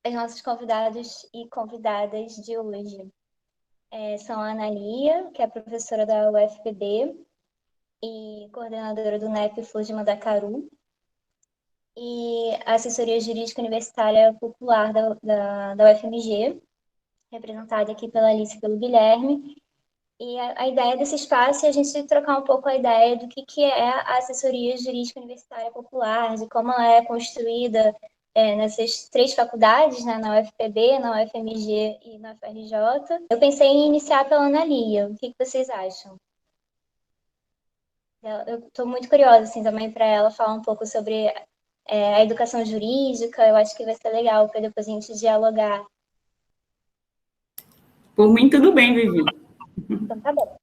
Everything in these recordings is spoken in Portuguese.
As nossas convidados e convidadas de hoje são a Ana Lia, que é professora da UFPB e coordenadora do NEP Flor de Mandacaru, e a assessoria jurídica universitária popular da UFMG, representada aqui pela Alice e pelo Guilherme. E a ideia desse espaço é a gente trocar um pouco a ideia do que é a assessoria jurídica universitária popular, de como ela é construída nessas três faculdades, né, na UFPB, na UFMG e na UFRJ. Eu pensei em iniciar pela Ana Lia. O que vocês acham? Eu estou muito curiosa assim, também para ela falar um pouco sobre a educação jurídica. Eu acho que vai ser legal para depois a gente dialogar. Por mim, tudo bem, Vivi. Então tá bom.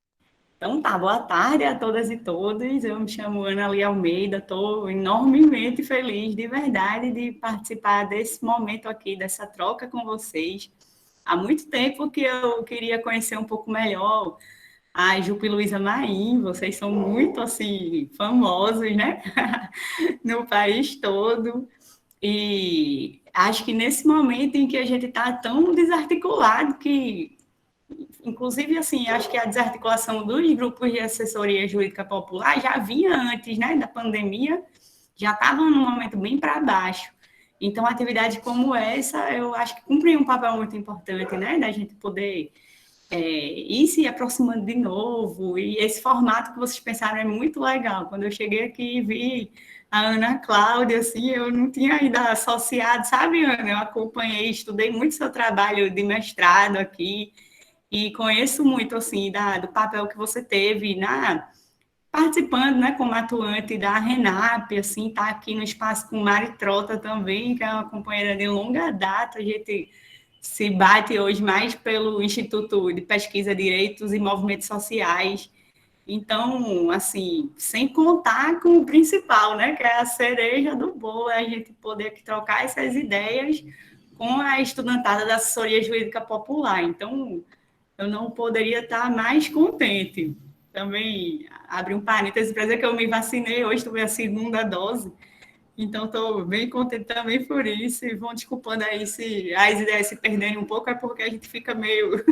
Então tá, boa tarde a todas e todos. Eu me chamo Ana Lia Almeida, estou enormemente feliz, de verdade, de participar desse momento aqui, dessa troca com vocês. Há muito tempo que eu queria conhecer um pouco melhor a Jupe e Luísa Maim, vocês são muito, assim, famosos, né? No país todo. E acho que nesse momento em que a gente está tão desarticulado que inclusive, assim, acho que a desarticulação dos grupos de assessoria jurídica popular já vinha antes, né, da pandemia, já estava num momento bem para baixo. Então, atividades como essa, eu acho que cumprem um papel muito importante, né, da gente poder ir se aproximando de novo. E esse formato que vocês pensaram é muito legal. Quando eu cheguei aqui e vi a Ana Cláudia, assim, eu não tinha ainda associado, sabe, Ana? Eu acompanhei, estudei muito seu trabalho de mestrado aqui, e conheço muito assim do papel que você teve na participando, né, como atuante da Renap, assim, tá aqui no espaço com Mari Trota também, que é uma companheira de longa data. A gente se bate hoje mais pelo Instituto de Pesquisa Direitos e Movimentos Sociais. Então, assim, sem contar com o principal, né, que é a cereja do bolo, é a gente poder trocar essas ideias com a estudantada da assessoria jurídica popular. Então, eu não poderia estar mais contente. Também abri um parênteses para dizer que eu me vacinei hoje, tomei a segunda dose, então estou bem contente também por isso, e vão desculpando aí se as ideias se perderem um pouco, é porque a gente fica meio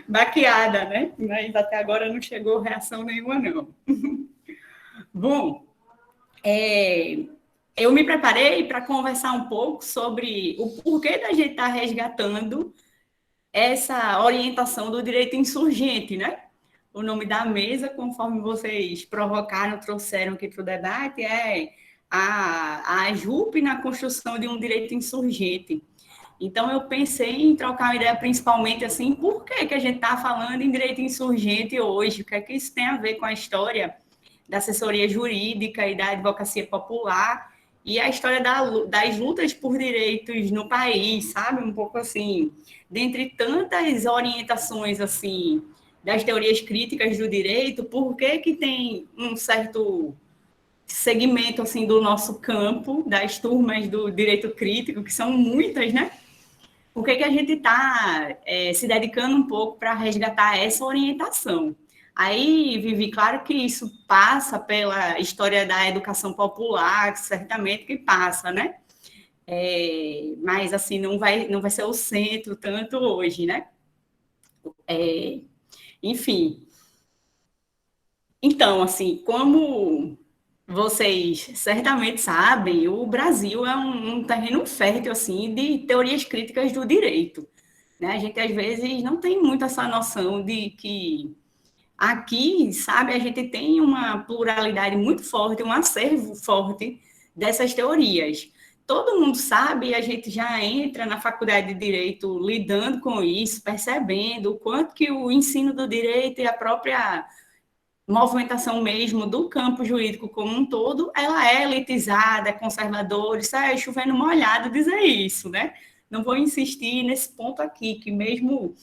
baqueada, né? Mas até agora não chegou reação nenhuma, não. Bom, eu me preparei para conversar um pouco sobre o porquê da gente estar resgatando essa orientação do direito insurgente, né? O nome da mesa, conforme vocês provocaram, trouxeram aqui para o debate, é a JUP na construção de um direito insurgente. Então, eu pensei em trocar uma ideia principalmente assim, por que a gente está falando em direito insurgente hoje? O que é que isso tem a ver com a história da assessoria jurídica e da advocacia popular e a história das lutas por direitos no país, sabe? Um pouco assim, dentre tantas orientações assim das teorias críticas do direito, por que tem um certo segmento assim do nosso campo, das turmas do direito crítico, que são muitas, né? Por que a gente está se dedicando um pouco para resgatar essa orientação? Aí, Vivi, claro que isso passa pela história da educação popular, certamente que passa, né? Mas, assim, não vai ser o centro tanto hoje, né? Enfim, então, assim, como vocês certamente sabem, o Brasil é um terreno fértil, assim, de teorias críticas do direito, né? A gente, às vezes, não tem muito essa noção de que aqui, sabe, a gente tem uma pluralidade muito forte, um acervo forte dessas teorias. Todo mundo sabe, a gente já entra na faculdade de direito lidando com isso, percebendo o quanto que o ensino do direito e a própria movimentação mesmo do campo jurídico como um todo, ela é elitizada, é conservadora, isso é chovendo molhado dizer isso, né? Não vou insistir nesse ponto aqui, que mesmo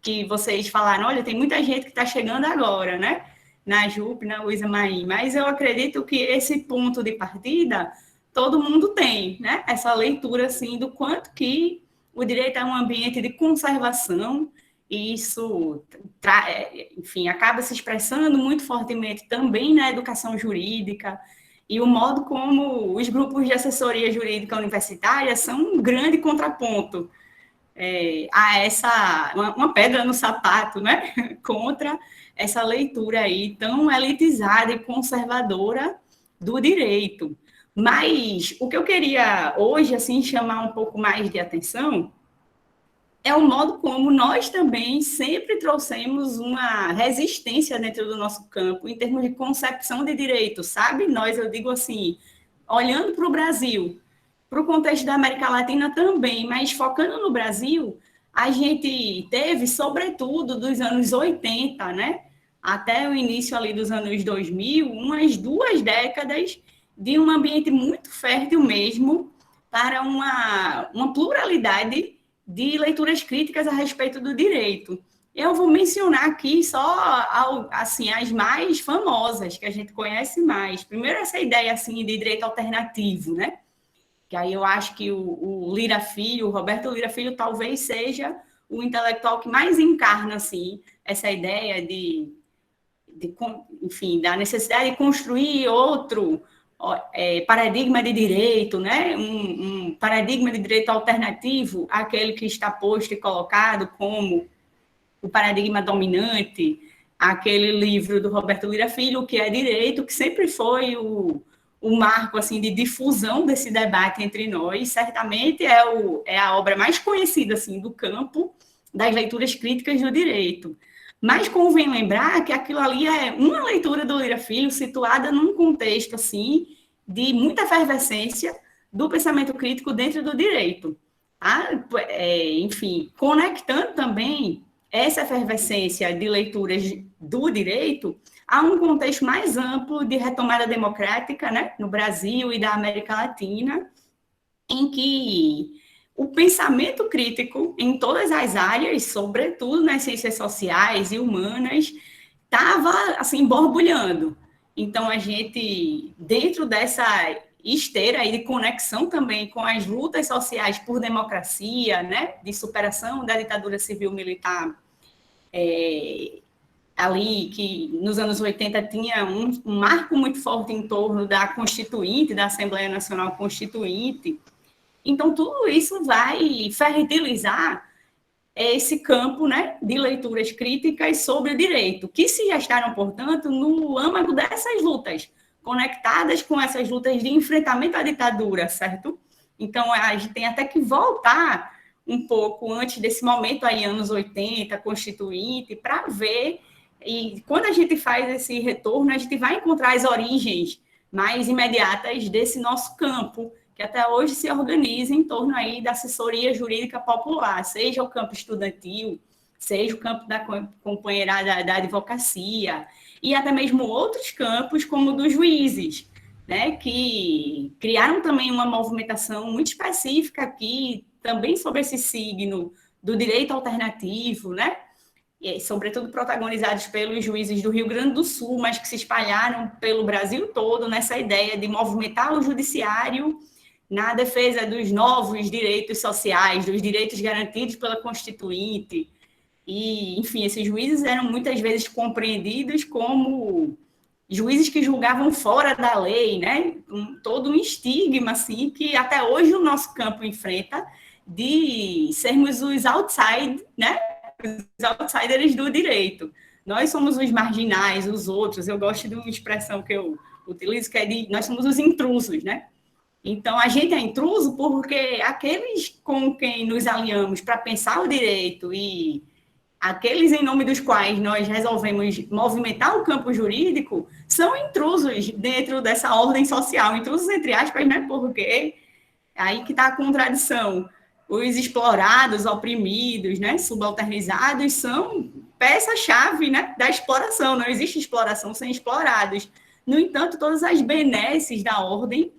que vocês falaram, olha, tem muita gente que está chegando agora, né? Na JUP, na Luísa Maim, mas eu acredito que esse ponto de partida todo mundo tem, né? Essa leitura, assim, do quanto que o direito é um ambiente de conservação, e isso, enfim, acaba se expressando muito fortemente também na educação jurídica. e o modo como os grupos de assessoria jurídica universitária são um grande contraponto a essa, uma pedra no sapato, né? Contra essa leitura aí tão elitizada e conservadora do direito. Mas o que eu queria hoje, assim, chamar um pouco mais de atenção é o modo como nós também sempre trouxemos uma resistência dentro do nosso campo em termos de concepção de direito, sabe? Nós, eu digo assim, olhando para o Brasil, para o contexto da América Latina também, mas focando no Brasil, a gente teve, sobretudo, dos anos 80, né? Até o início ali dos anos 2000, umas 2 décadas de um ambiente muito fértil mesmo para uma pluralidade de leituras críticas a respeito do direito. Eu vou mencionar aqui só assim, as mais famosas, que a gente conhece mais. Primeiro, essa ideia assim, de direito alternativo, né? Que aí eu acho que o Lira Filho, o Roberto Lira Filho, talvez seja o intelectual que mais encarna assim, essa ideia enfim, da necessidade de construir outro paradigma de direito, né? Um paradigma de direito alternativo àquele que está posto e colocado como o paradigma dominante, aquele livro do Roberto Lira Filho, que é direito, que sempre foi o marco assim de difusão desse debate entre nós, certamente é a obra mais conhecida assim do campo das leituras críticas do direito. Mas convém lembrar que aquilo ali é uma leitura do Lira Filho situada num contexto assim de muita efervescência do pensamento crítico dentro do direito. Enfim, conectando também essa efervescência de leituras do direito a um contexto mais amplo de retomada democrática, né, no Brasil e da América Latina, em que o pensamento crítico em todas as áreas, sobretudo nas ciências sociais e humanas, estava assim borbulhando. Então a gente, dentro dessa esteira aí de conexão também com as lutas sociais por democracia, né, de superação da ditadura civil-militar, ali que nos anos 80 tinha um marco muito forte em torno da Constituinte, da Assembleia Nacional Constituinte. Então, tudo isso vai fertilizar esse campo, né, de leituras críticas sobre o direito, que se gestaram, portanto, no âmago dessas lutas, conectadas com essas lutas de enfrentamento à ditadura, certo? Então, a gente tem até que voltar um pouco antes desse momento aí, anos 80, Constituinte, para ver, e quando a gente faz esse retorno, a gente vai encontrar as origens mais imediatas desse nosso campo, que até hoje se organiza em torno aí da assessoria jurídica popular, seja o campo estudantil, seja o campo da companheirada da advocacia, e até mesmo outros campos, como o dos juízes, né, que criaram também uma movimentação muito específica aqui, também sobre esse signo do direito alternativo, né, e, sobretudo protagonizados pelos juízes do Rio Grande do Sul, mas que se espalharam pelo Brasil todo nessa ideia de movimentar o judiciário na defesa dos novos direitos sociais, dos direitos garantidos pela Constituinte. E, enfim, esses juízes eram muitas vezes compreendidos como juízes que julgavam fora da lei, né? Todo um estigma, assim, que até hoje o nosso campo enfrenta de sermos os outside, né? Os outsiders do direito. Nós somos os marginais, os outros. Eu gosto de uma expressão que eu utilizo, que é de nós somos os intrusos, né? Então, a gente é intruso porque aqueles com quem nos alinhamos para pensar o direito e aqueles em nome dos quais nós resolvemos movimentar o campo jurídico são intrusos dentro dessa ordem social, intrusos entre aspas, né? Porque aí que está a contradição. Os explorados, oprimidos, né? Subalternizados são peça-chave, né? Da exploração. Não existe exploração sem explorados. No entanto, todas as benesses da ordem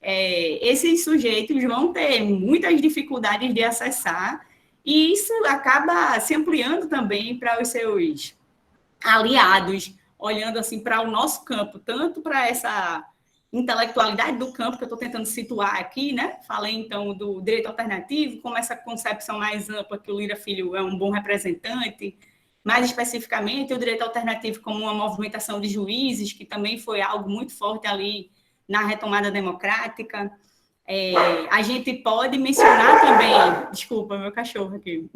esses sujeitos vão ter muitas dificuldades de acessar, e isso acaba se ampliando também para os seus aliados, olhando assim para o nosso campo, tanto para essa intelectualidade do campo que eu estou tentando situar aqui, né? Falei então do direito alternativo, como essa concepção mais ampla que o Lira Filho é um bom representante, mais especificamente o direito alternativo como uma movimentação de juízes, que também foi algo muito forte ali na retomada democrática. A gente pode mencionar também, desculpa, meu cachorro aqui,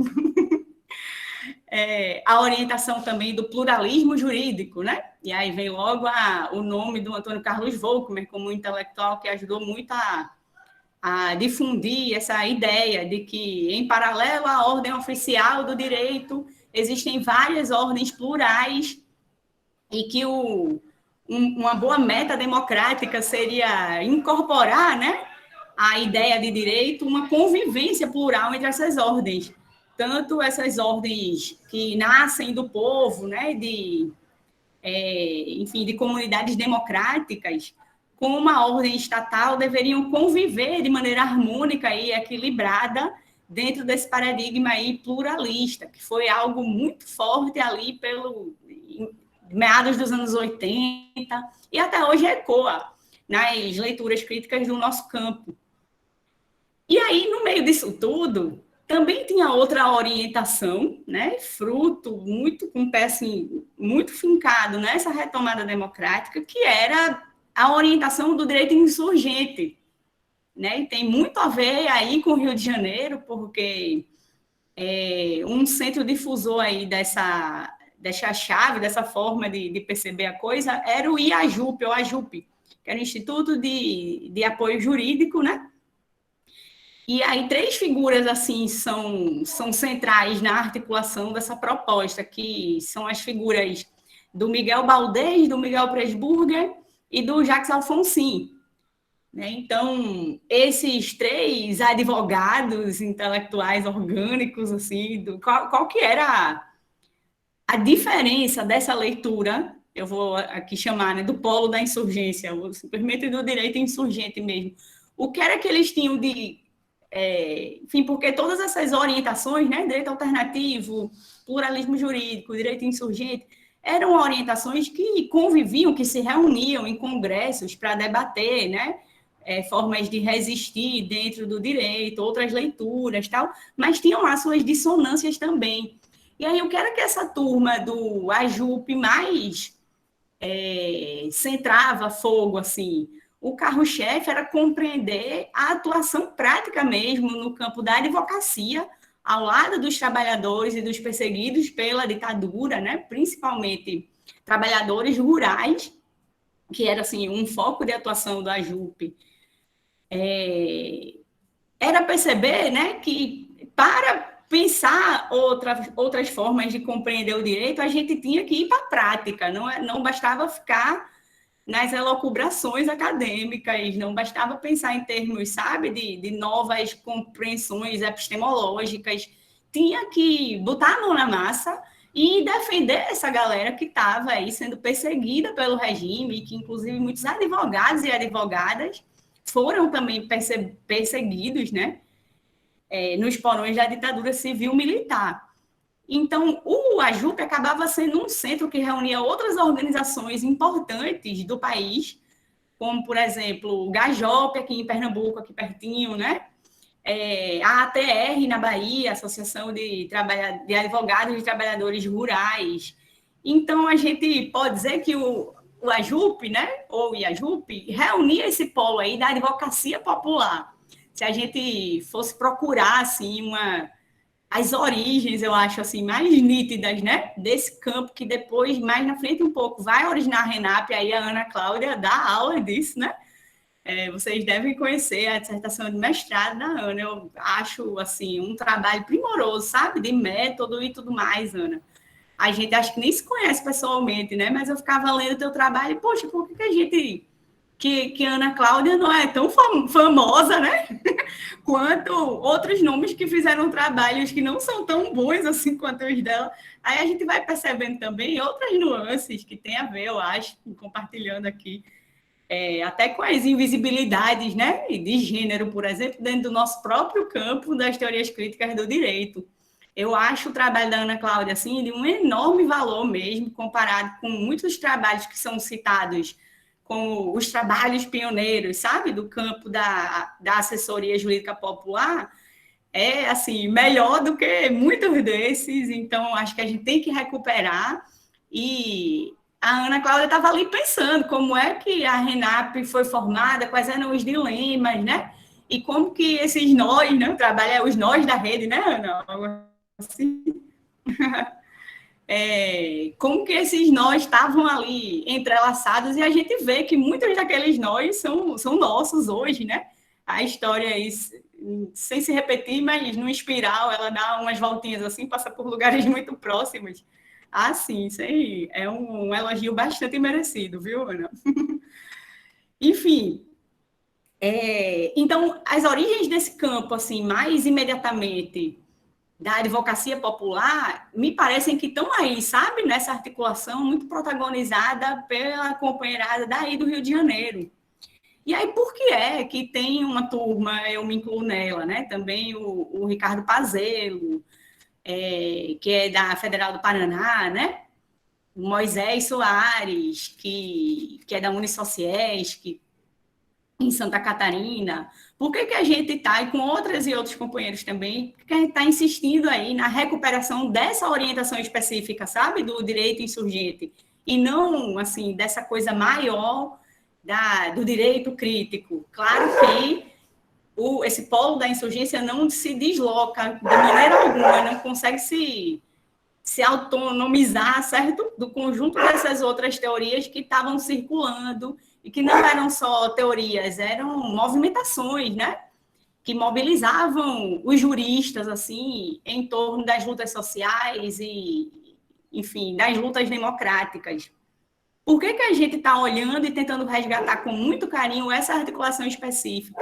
a orientação também do pluralismo jurídico, né? E aí vem logo o nome do Antônio Carlos Volckmer como intelectual que ajudou muito a difundir essa ideia de que, em paralelo à ordem oficial do direito, existem várias ordens plurais e que uma boa meta democrática seria incorporar, né, a ideia de direito, uma convivência plural entre essas ordens. Tanto essas ordens que nascem do povo, né, enfim, de comunidades democráticas, com uma ordem estatal, deveriam conviver de maneira harmônica e equilibrada dentro desse paradigma aí pluralista, que foi algo muito forte ali pelo meados dos anos 80 e até hoje ecoa nas leituras críticas do nosso campo. E aí, no meio disso tudo, também tinha outra orientação, né, fruto muito com pé assim, muito fincado nessa retomada democrática, que era a orientação do direito insurgente, né? E tem muito a ver aí com o Rio de Janeiro, porque um centro difusor aí dessa chave, dessa forma de perceber a coisa, era o IAJUP, ou AJUP, que era o Instituto de Apoio Jurídico, né? E aí, 3 figuras, assim, são centrais na articulação dessa proposta, que são as figuras do Miguel Baldez, do Miguel Presburger e do Jacques Alfonsin. Né? Então, esses 3 advogados intelectuais orgânicos, assim, qual que era a diferença dessa leitura, eu vou aqui chamar, né, do polo da insurgência, simplesmente do direito insurgente mesmo. O que era que eles tinham de enfim, porque todas essas orientações, né, direito alternativo, pluralismo jurídico, direito insurgente, eram orientações que conviviam, que se reuniam em congressos para debater, né, formas de resistir dentro do direito, outras leituras, tal, mas tinham lá suas dissonâncias também. E aí, o que era que essa turma do AJUP mais centrava fogo, assim? O carro-chefe era compreender a atuação prática mesmo no campo da advocacia, ao lado dos trabalhadores e dos perseguidos pela ditadura, né? Principalmente trabalhadores rurais, que era assim, um foco de atuação do AJUP. Era perceber, né, que para pensar outras formas de compreender o direito, a gente tinha que ir para a prática, não bastava ficar nas elucubrações acadêmicas, não bastava pensar em termos, sabe, de novas compreensões epistemológicas, tinha que botar a mão na massa e defender essa galera que estava aí sendo perseguida pelo regime, que inclusive muitos advogados e advogadas foram também perseguidos, né, nos porões da ditadura civil-militar. Então, o AJUP acabava sendo um centro que reunia outras organizações importantes do país, como, por exemplo, o GAJOP, aqui em Pernambuco, aqui pertinho, né? A ATR, na Bahia, Associação de Advogados e Trabalhadores Rurais. Então, a gente pode dizer que o AJUP, né, ou o IAJUP, reunia esse polo aí da advocacia popular. Se a gente fosse procurar, assim, as origens, eu acho, assim, mais nítidas, né, desse campo, que depois, mais na frente um pouco, vai originar a RENAP, aí a Ana Cláudia dá aula disso, né? Vocês devem conhecer a dissertação de mestrado da Ana. Eu acho, assim, um trabalho primoroso, sabe, de método e tudo mais, Ana. A gente acho que nem se conhece pessoalmente, né? Mas eu ficava lendo o teu trabalho e, poxa, por que a gente... Que a Ana Cláudia não é tão famosa, né? Quanto outros nomes que fizeram trabalhos que não são tão bons assim quanto os dela. Aí a gente vai percebendo também outras nuances que tem a ver, eu acho, compartilhando aqui, até com as invisibilidades, né, de gênero, por exemplo, dentro do nosso próprio campo das teorias críticas do direito. Eu acho o trabalho da Ana Cláudia, assim, de um enorme valor mesmo, comparado com muitos trabalhos que são citados como os trabalhos pioneiros, sabe, do campo da assessoria jurídica popular, assim, melhor do que muitos desses. Então, acho que a gente tem que recuperar e a Ana Cláudia estava ali pensando como é que a RENAP foi formada, quais eram os dilemas, né? E como que esses nós, né? O trabalho é os nós da rede, né, Ana? Assim, como que esses nós estavam ali entrelaçados e a gente vê que muitos daqueles nós são nossos hoje, né? A história aí, sem se repetir, mas no espiral, ela dá umas voltinhas assim, passa por lugares muito próximos. Ah, sim, isso aí é um elogio bastante merecido, viu, Ana? Enfim, então, as origens desse campo, assim, mais imediatamente da advocacia popular, me parecem que estão aí, sabe? Nessa articulação muito protagonizada pela companheirada daí do Rio de Janeiro. E aí, por que é que tem uma turma, eu me incluo nela, né? Também o Ricardo Pazello, que é da Federal do Paraná, né? O Moisés Soares, que é da Unisociés, que em Santa Catarina. Por que, que a gente está, e com outras e outros companheiros também, por que, que a gente está insistindo aí na recuperação dessa orientação específica, sabe, do direito insurgente, e não, assim, dessa coisa maior do direito crítico? Claro que esse polo da insurgência não se desloca de maneira alguma, não consegue se autonomizar, certo? Do conjunto dessas outras teorias que estavam circulando e que não eram só teorias, eram movimentações, né? Que mobilizavam os juristas, assim, em torno das lutas sociais e, enfim, das lutas democráticas. Por que, que a gente está olhando e tentando resgatar com muito carinho essa articulação específica?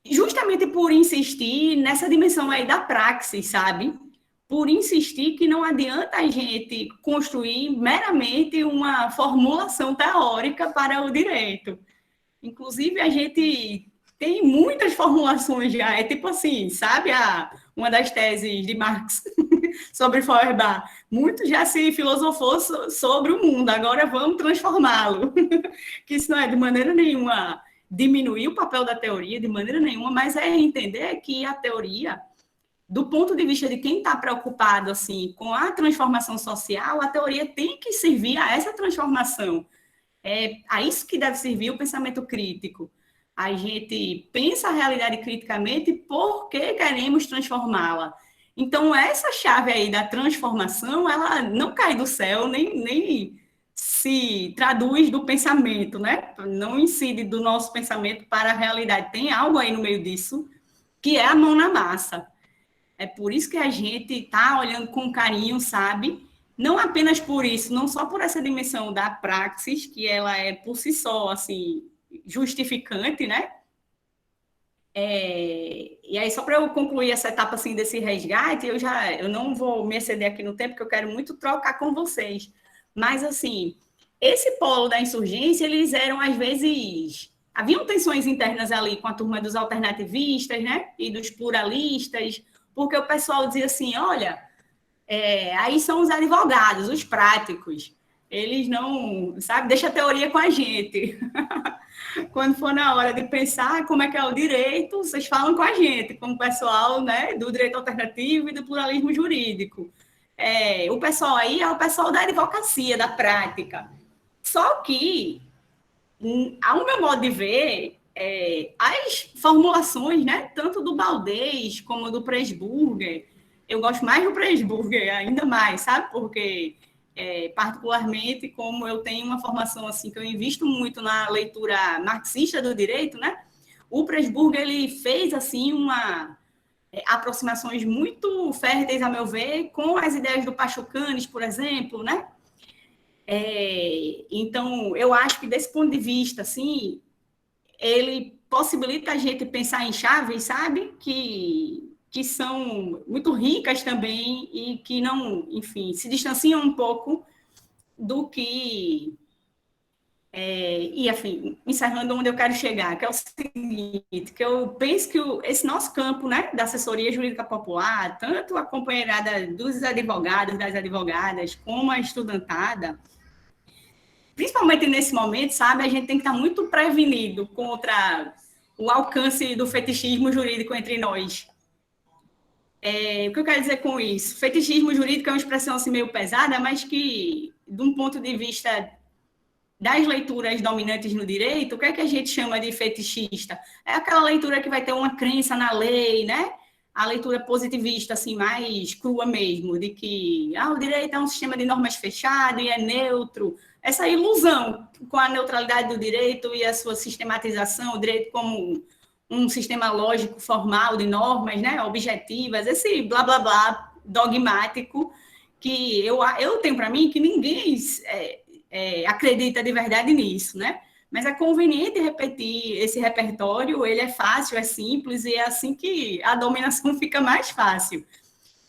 Justamente por insistir nessa dimensão aí da praxis, sabe? Por insistir que não adianta a gente construir meramente uma formulação teórica para o direito. Inclusive, a gente tem muitas formulações já. É tipo assim, sabe uma das teses de Marx sobre Feuerbach? Muito já se filosofou sobre o mundo, agora vamos transformá-lo. Que isso não é de maneira nenhuma diminuir o papel da teoria, de maneira nenhuma, mas é entender que a teoria, do ponto de vista de quem está preocupado assim, com a transformação social, a teoria tem que servir a essa transformação. É a isso que deve servir o pensamento crítico. A gente pensa a realidade criticamente porque queremos transformá-la. Então, essa chave aí da transformação, ela não cai do céu, nem se traduz do pensamento, né? Não incide do nosso pensamento para a realidade. Tem algo aí no meio disso, que é a mão na massa. É por isso que a gente está olhando com carinho, sabe? Não apenas por isso, não só por essa dimensão da praxis, que ela é por si só, assim, justificante, né? E aí, só para eu concluir essa etapa, assim, desse resgate, eu não vou me exceder aqui no tempo, porque eu quero muito trocar com vocês. Mas, assim, esse polo da insurgência, eles eram, às vezes... Haviam tensões internas ali com a turma dos alternativistas, né? E dos pluralistas, porque o pessoal dizia assim, olha... aí são os advogados, os práticos. Eles não, sabe, deixa a teoria com a gente. Quando for na hora de pensar como é que é o direito, vocês falam com a gente, como o pessoal, né, do direito alternativo e do pluralismo jurídico. O pessoal aí é o pessoal da advocacia, da prática. Só que, ao meu modo de ver, as formulações, né, tanto do Baldez como do Presburger, eu gosto mais do Presburger, ainda mais, sabe? Porque, particularmente, como eu tenho uma formação assim, que eu invisto muito na leitura marxista do direito, né? O Presburger, ele fez, assim, aproximações muito férteis, a meu ver, com as ideias do Pachucanes, por exemplo, né? Então, eu acho que, desse ponto de vista, assim, ele possibilita a gente pensar em chaves, sabe? Que são muito ricas também e que não, enfim, se distanciam um pouco do que... e, enfim, encerrando onde eu quero chegar, que é o seguinte, que eu penso que esse nosso campo, né, da assessoria jurídica popular, tanto a companheirada dos advogados, das advogadas, como a estudantada, principalmente nesse momento, sabe, a gente tem que estar muito prevenido contra o alcance do fetichismo jurídico entre nós. O que eu quero dizer com isso? Fetichismo jurídico é uma expressão assim, meio pesada, mas que, de um ponto de vista das leituras dominantes no direito, o que é que a gente chama de fetichista? É aquela leitura que vai ter uma crença na lei, né? A leitura positivista, assim, mais crua mesmo, de que o direito é um sistema de normas fechado e é neutro. Essa ilusão com a neutralidade do direito e a sua sistematização, o direito como um sistema lógico formal de normas, né, objetivas, esse blá blá blá dogmático que eu tenho para mim que ninguém acredita de verdade nisso, né? Mas é conveniente repetir esse repertório, ele é fácil, é simples, e é assim que a dominação fica mais fácil.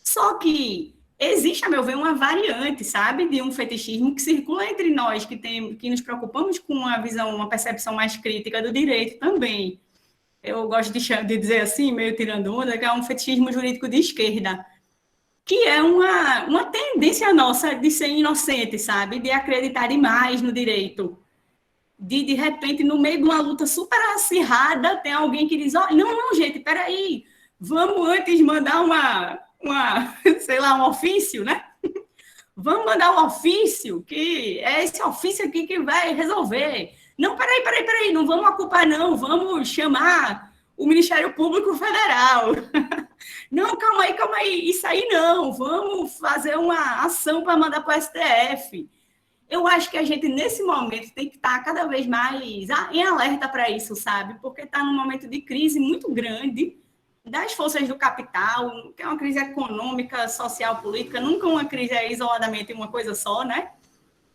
Só que existe, a meu ver, uma variante, sabe, de um fetichismo que circula entre nós, que nos preocupamos com uma visão, uma percepção mais crítica do direito também. Eu gosto de dizer assim, meio tirando onda, que é um fetichismo jurídico de esquerda, que é uma tendência nossa de ser inocente, sabe? De acreditar demais no direito. De repente, no meio de uma luta super acirrada, tem alguém que diz, não, gente, peraí, vamos antes mandar sei lá, um ofício, né? Vamos mandar um ofício, que é esse ofício aqui que vai resolver. Não, peraí, não vamos ocupar, não, vamos chamar o Ministério Público Federal. Não, calma aí, isso aí não, vamos fazer uma ação para mandar para o STF. Eu acho que a gente, nesse momento, tem que estar cada vez mais em alerta para isso, sabe? Porque está num momento de crise muito grande das forças do capital, que é uma crise econômica, social, política, nunca uma crise é isoladamente uma coisa só, né?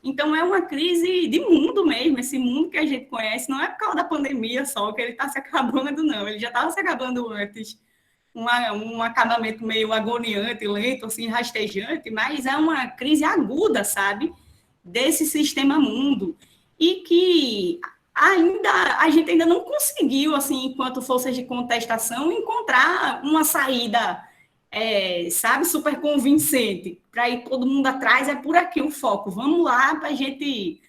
Então, é uma crise de mundo mesmo, esse mundo que a gente conhece, não é por causa da pandemia só que ele está se acabando, não, ele já estava se acabando antes, um acabamento meio agoniante, lento, assim, rastejante, mas é uma crise aguda, sabe? Desse sistema mundo. E que a gente ainda não conseguiu, assim, enquanto forças de contestação, encontrar uma saída, sabe, super convincente. Para ir todo mundo atrás, é por aqui o foco. Vamos lá para a gente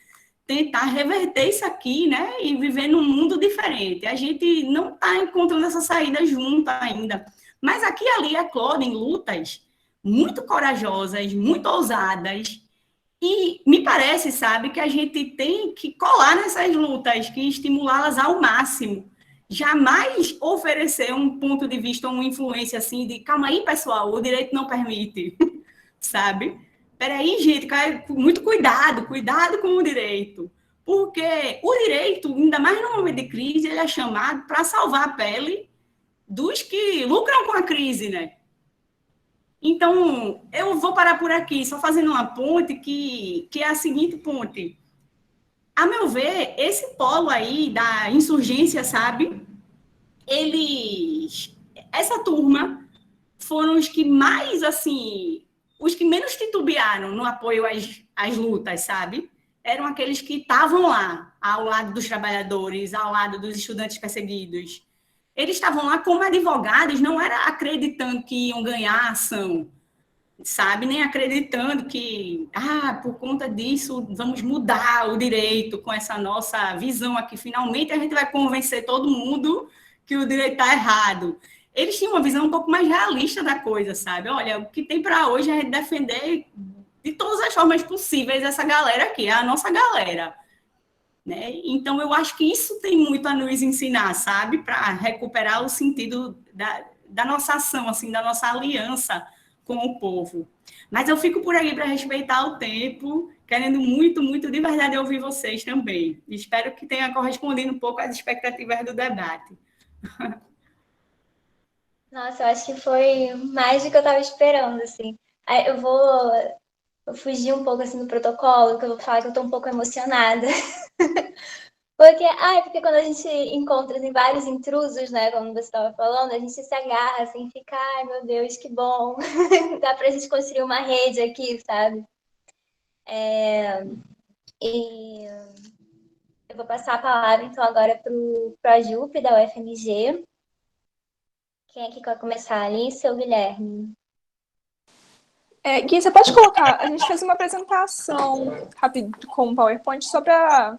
tentar reverter isso aqui, né? E viver num mundo diferente. A gente não está encontrando essa saída junto ainda. Mas aqui e ali eclodem lutas muito corajosas, muito ousadas. E me parece, sabe, que a gente tem que colar nessas lutas, que estimulá-las ao máximo. Jamais oferecer um ponto de vista, uma influência assim de calma aí, pessoal, o direito não permite, sabe? Peraí, gente, muito cuidado com o direito. Porque o direito, ainda mais no momento de crise, ele é chamado para salvar a pele dos que lucram com a crise, né? Então, eu vou parar por aqui, só fazendo uma ponte que é a seguinte ponte. A meu ver, esse polo aí da insurgência, sabe? Essa turma foram os que mais, assim, os que menos titubearam no apoio às lutas, sabe? Eram aqueles que estavam lá, ao lado dos trabalhadores, ao lado dos estudantes perseguidos. Eles estavam lá como advogados, não era acreditando que iam ganhar a ação, sabe? Nem acreditando que, por conta disso, vamos mudar o direito com essa nossa visão aqui. Finalmente, a gente vai convencer todo mundo que o direito está errado. Eles tinham uma visão um pouco mais realista da coisa, sabe? Olha, o que tem para hoje é defender de todas as formas possíveis essa galera aqui, é a nossa galera. Né? Então, eu acho que isso tem muito a nos ensinar, sabe? Para recuperar o sentido da nossa ação, assim, da nossa aliança com o povo. Mas eu fico por aí para respeitar o tempo, querendo muito, muito de verdade ouvir vocês também. Espero que tenha correspondido um pouco às expectativas do debate. Nossa, eu acho que foi mais do que eu estava esperando, assim. Eu vou fugir um pouco assim do protocolo, que eu vou falar que eu estou um pouco emocionada. Porque quando a gente encontra assim, vários intrusos, né, como você estava falando, a gente se agarra, assim, fica, ai meu Deus, que bom. Dá pra gente construir uma rede aqui, sabe? E eu vou passar a palavra, então, agora para a Jupe, da UFMG. Quem é que quer começar? Alice ou Guilherme? Gui, você pode colocar... A gente fez uma apresentação rápida com o PowerPoint só para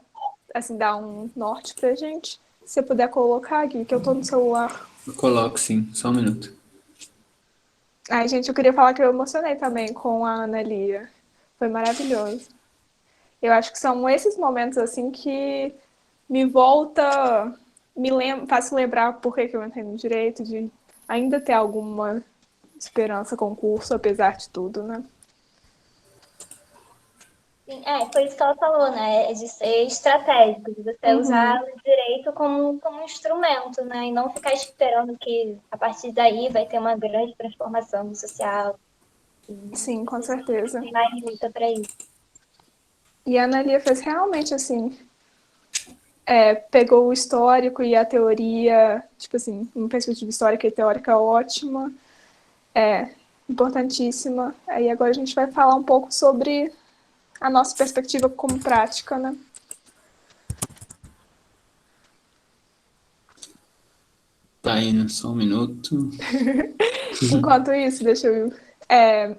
assim, dar um norte pra gente. Se você puder colocar, Gui, que eu tô no celular. Eu coloco, sim. Só um minuto. Ai, gente, eu queria falar que eu emocionei também com a Ana Lia. Foi maravilhoso. Eu acho que são esses momentos assim que me volta, faço lembrar por que eu entrei no direito, de ainda ter alguma esperança com o curso, apesar de tudo, né? Sim, foi isso que ela falou, né? É de ser estratégico, de você usar Uhum. o direito como instrumento, né? E não ficar esperando que a partir daí vai ter uma grande transformação social. Sim, com Você sempre certeza. tem mais luta para isso. E a Ana Lia fez realmente assim, pegou o histórico e a teoria, tipo assim, uma perspectiva histórica e teórica ótima, importantíssima. Aí agora a gente vai falar um pouco sobre a nossa perspectiva como prática, né? Tá indo, só um minuto. Enquanto isso, deixa eu.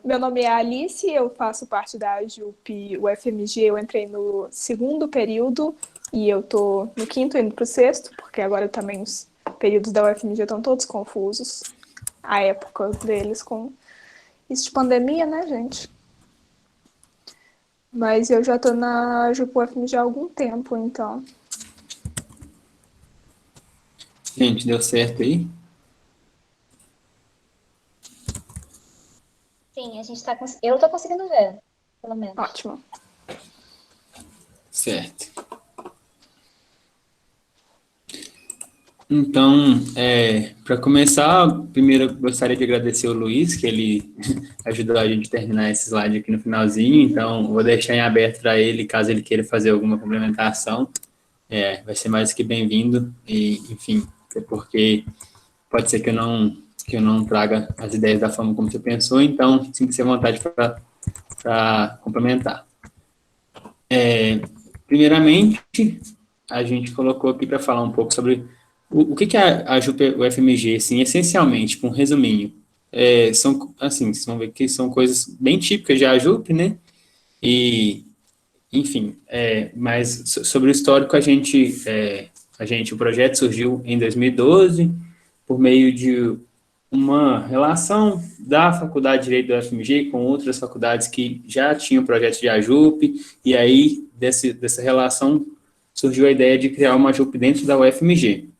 Meu nome é Alice, eu faço parte da JUP UFMG. Eu entrei no segundo período e eu tô no quinto indo pro sexto, porque agora também os períodos da UFMG estão todos confusos. A época deles com isso de pandemia, né, gente? Mas eu já tô na JUP UFMG há algum tempo, então. Gente, deu certo aí? Sim, a gente tá eu tô conseguindo ver, pelo menos. Ótimo. Certo. Então, para começar, primeiro eu gostaria de agradecer o Luiz, que ele ajudou a gente a terminar esse slide aqui no finalzinho, então vou deixar em aberto para ele, caso ele queira fazer alguma complementação. Vai ser mais que bem-vindo, e, enfim, até porque pode ser que eu não traga as ideias da forma como você pensou, então sinta-se à vontade para complementar. Primeiramente, a gente colocou aqui para falar um pouco sobre o que é a JUP UFMG, assim, essencialmente, tipo, um resuminho. São, assim, vocês vão ver que são coisas bem típicas de AJUP, né? E, enfim, mas sobre o histórico, o projeto surgiu em 2012 por meio de uma relação da Faculdade de Direito da UFMG com outras faculdades que já tinham projetos de AJUP, e aí dessa relação surgiu a ideia de criar uma AJUP dentro da UFMG.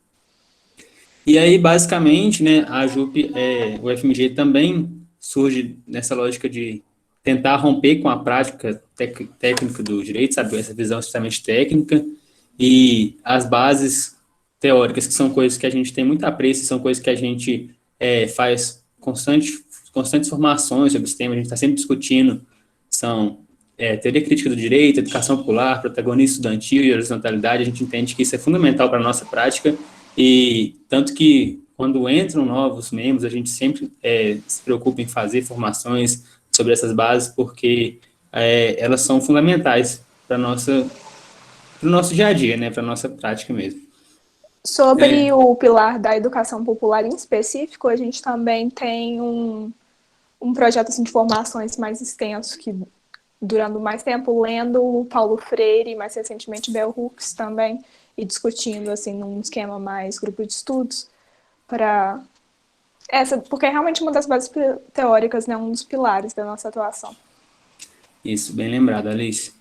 E aí, basicamente, né, a AJUP, o UFMG também surge nessa lógica de tentar romper com a prática técnica do direito, sabe, essa visão extremamente técnica, e as bases teóricas, que são coisas que a gente tem muito apreço, são coisas que a gente faz constantes formações sobre esse tema, a gente está sempre discutindo, são teoria crítica do direito, educação popular, protagonismo estudantil e horizontalidade. A gente entende que isso é fundamental para a nossa prática, e tanto que quando entram novos membros, a gente sempre se preocupa em fazer formações sobre essas bases, porque elas são fundamentais para o nosso dia a dia, né, para a nossa prática mesmo. Sobre o pilar da educação popular em específico, a gente também tem um projeto assim, de formações mais extenso, que durando mais tempo lendo o Paulo Freire, mais recentemente Bell Hooks também, e discutindo assim num esquema mais grupo de estudos para porque é realmente uma das bases teóricas, né, um dos pilares da nossa atuação. Isso, bem lembrado, Alice.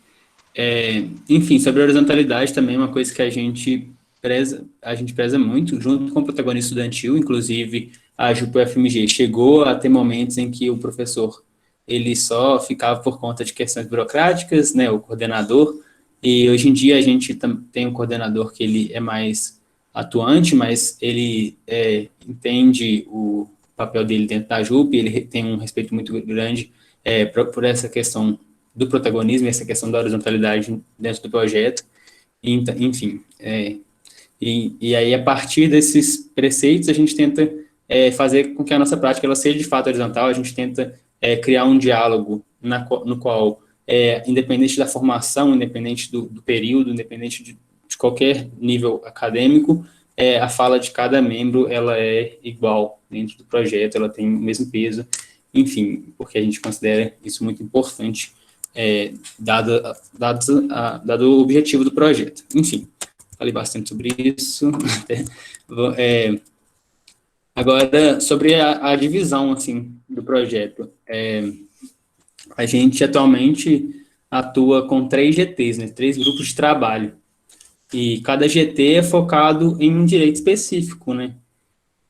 Enfim, sobre a horizontalidade também é uma coisa que a gente preza muito, junto com o protagonista estudantil. Inclusive a JUP-UFMG chegou a ter momentos em que o professor ele só ficava por conta de questões burocráticas, né, o coordenador, e hoje em dia a gente tem um coordenador que ele é mais atuante, mas ele entende o papel dele dentro da JUP, ele tem um respeito muito grande por essa questão do protagonismo, essa questão da horizontalidade dentro do projeto, enfim. E aí, a partir desses preceitos, a gente tenta fazer com que a nossa prática ela seja de fato horizontal, a gente tenta criar um diálogo no qual, independente da formação, independente do período, independente de qualquer nível acadêmico, a fala de cada membro ela é igual dentro do projeto, ela tem o mesmo peso, enfim, porque a gente considera isso muito importante, dado o objetivo do projeto. Enfim, falei bastante sobre isso. Agora, sobre a divisão, assim, do projeto. A gente atualmente atua com 3 GTs, né? 3 grupos de trabalho. E cada GT é focado em um direito específico, né?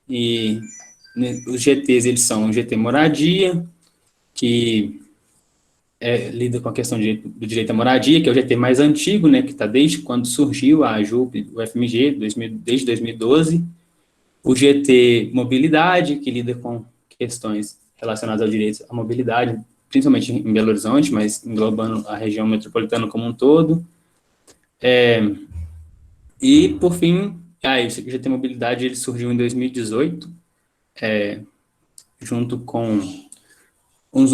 E né, os GTs, eles são o GT Moradia, que lida com a questão do direito à moradia, que é o GT mais antigo, né? Que está desde quando surgiu a AJUP, o FMG, desde 2012. O GT Mobilidade, que lida com questões relacionadas ao direito à mobilidade, principalmente em Belo Horizonte, mas englobando a região metropolitana como um todo. E, por fim, o GT Mobilidade ele surgiu em 2018, junto com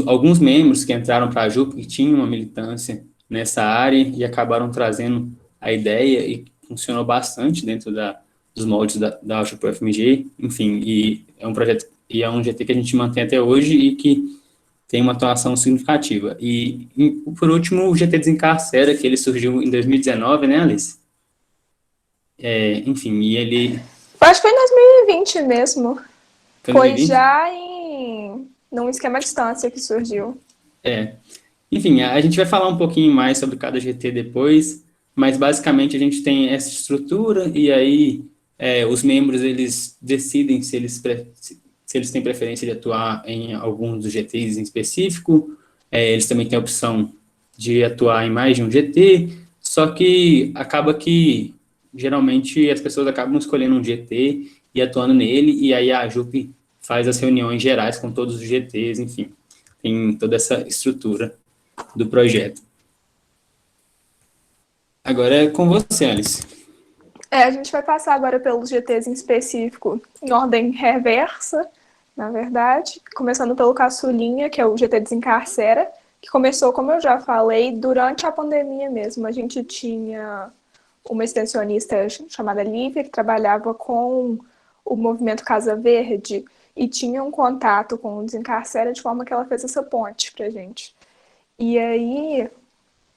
alguns membros que entraram para a JUP, que tinham uma militância nessa área e acabaram trazendo a ideia e funcionou bastante dentro dos moldes da JUP UFMG, enfim, e é um projeto e é um GT que a gente mantém até hoje e que tem uma atuação significativa. E por último, o GT Desencarcera, que ele surgiu em 2019, né, Alice? Enfim, e ele... Acho que foi em 2020 mesmo. Foi Foi 2020? já num esquema à distância que surgiu. Enfim, a gente vai falar um pouquinho mais sobre cada GT depois, mas basicamente a gente tem essa estrutura e aí os membros eles decidem se eles têm preferência de atuar em alguns dos GTs em específico. Eles também têm a opção de atuar em mais de um GT, só que acaba que geralmente as pessoas acabam escolhendo um GT e atuando nele, e aí a JUP faz as reuniões gerais com todos os GTs, enfim, tem toda essa estrutura do projeto. Agora é com você, Alice. A gente vai passar agora pelos GTs em específico, em ordem reversa, na verdade, começando pelo Caçulinha, que é o GT Desencarcera, que começou, como eu já falei, durante a pandemia mesmo. A gente tinha uma extensionista chamada Lívia, que trabalhava com o movimento Casa Verde e tinha um contato com o Desencarcera de forma que ela fez essa ponte pra gente. E aí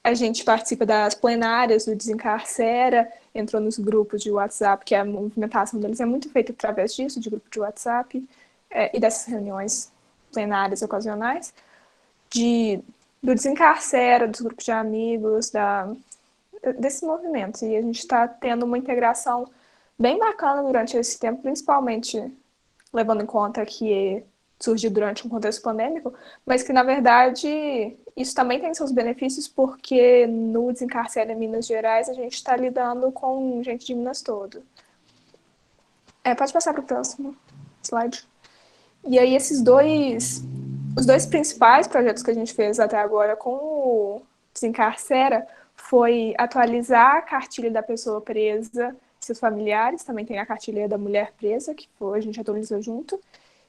a gente participa das plenárias do Desencarcera, entrou nos grupos de WhatsApp, que a movimentação deles é muito feita através disso, de grupo de WhatsApp, e dessas reuniões plenárias ocasionais, do Desencarcera, dos grupos de amigos, desses movimentos. E a gente está tendo uma integração bem bacana durante esse tempo, principalmente levando em conta que surgiu durante um contexto pandêmico, mas que, na verdade, isso também tem seus benefícios, porque no Desencarcera em Minas Gerais a gente está lidando com gente de Minas todo. Pode passar para o próximo slide. E aí os dois principais projetos que a gente fez até agora com o Desencarcera foi atualizar a cartilha da pessoa presa, seus familiares, também tem a cartilha da mulher presa, que a gente atualizou junto.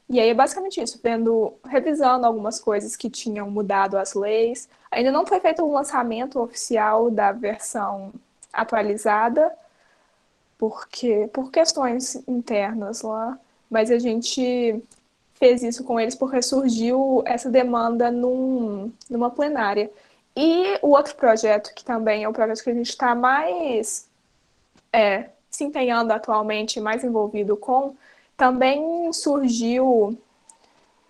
E aí é basicamente isso, revisando algumas coisas que tinham mudado as leis. Ainda não foi feito o lançamento oficial da versão atualizada, por questões internas lá, mas a gente fez isso com eles porque surgiu essa demanda numa plenária. E o outro projeto, que também é o projeto que a gente está mais se empenhando atualmente, mais envolvido com, também surgiu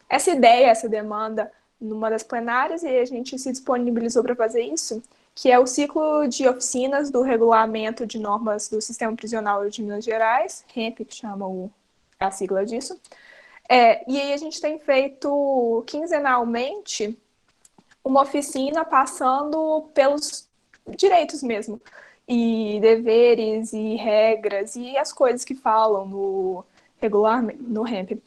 essa ideia, essa demanda numa das plenárias, e a gente se disponibilizou para fazer isso, que é o ciclo de oficinas do regulamento de normas do Sistema Prisional de Minas Gerais, REMP, que chama a sigla disso. E aí a gente tem feito quinzenalmente uma oficina passando pelos direitos mesmo, e deveres, e regras, e as coisas que falam no regulamento, no REMP.